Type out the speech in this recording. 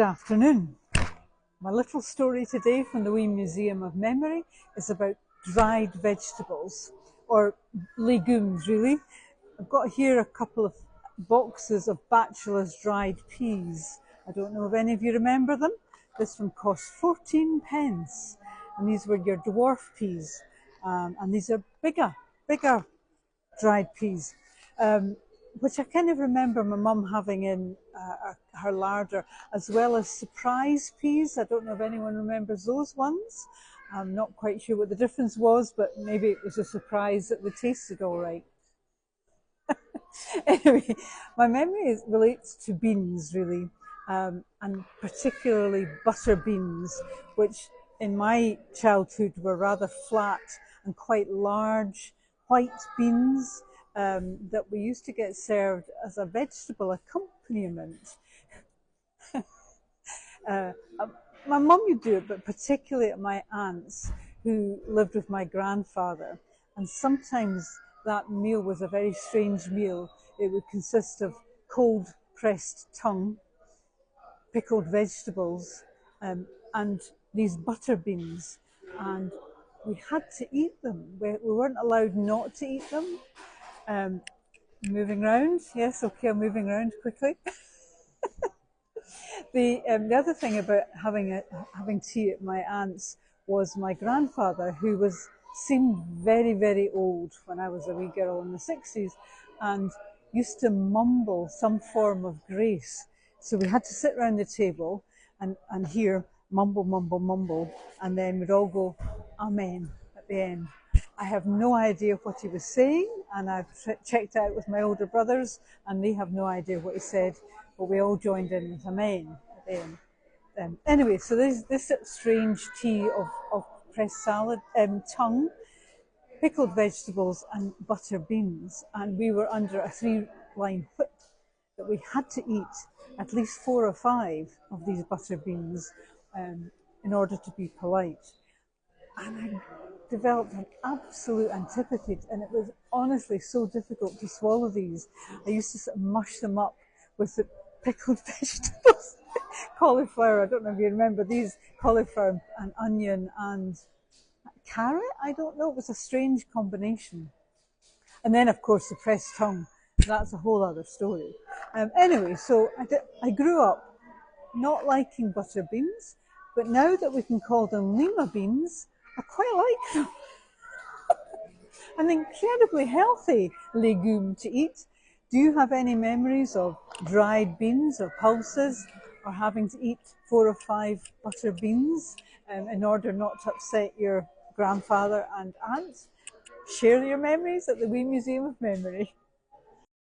Good afternoon. My little story today from the Wee Museum of Memory is about dried vegetables, or legumes really. I've got here a couple of boxes of Bachelor's dried peas. I don't know if any of you remember them. This one cost 14 pence, and these were your dwarf peas. And these are bigger dried peas. Which I kind of remember my mum having in her larder, as well as surprise peas. I don't know if anyone remembers those ones. I'm not quite sure what the difference was, but maybe it was a surprise that they tasted all right. Anyway, my memory relates to beans really, and particularly butter beans, which in my childhood were rather flat and quite large white beans that we used to get served as a vegetable accompaniment. uh, my mum would do it, but particularly at my aunt's, who lived with my grandfather. And sometimes that meal was a very strange meal. It would consist of cold pressed tongue, pickled vegetables, and these butter beans. And we had to eat them. We weren't allowed not to eat them. Moving round, yes, okay, I'm moving around quickly. The other thing about having tea at my aunt's was my grandfather, who seemed very old when I was a wee girl in the 60s, and used to mumble some form of grace. So we had to sit around the table and hear mumble, and then we'd all go amen at the end. I have no idea what he was saying, and I've checked out with my older brothers, and they have no idea what he said, but we all joined in with amen at the end. Anyway, so this strange tea of pressed salad, tongue, pickled vegetables, and butter beans, and we were under a 3-line whip that we had to eat at least 4 or 5 of these butter beans in order to be polite. And I developed an absolute antipathy, and it was honestly so difficult to swallow these. I used to sort of mush them up with the pickled vegetables, cauliflower. I don't know if you remember these, cauliflower and onion and carrot. I don't know. It was a strange combination. And then, of course, the pressed tongue. That's a whole other story. Anyway, so I grew up not liking butter beans, but now that we can call them lima beans, I quite like them. An incredibly healthy legume to eat. Do you have any memories of dried beans or pulses, or having to eat 4 or 5 butter beans in order not to upset your grandfather and aunt? Share your memories at the Wee Museum of Memory.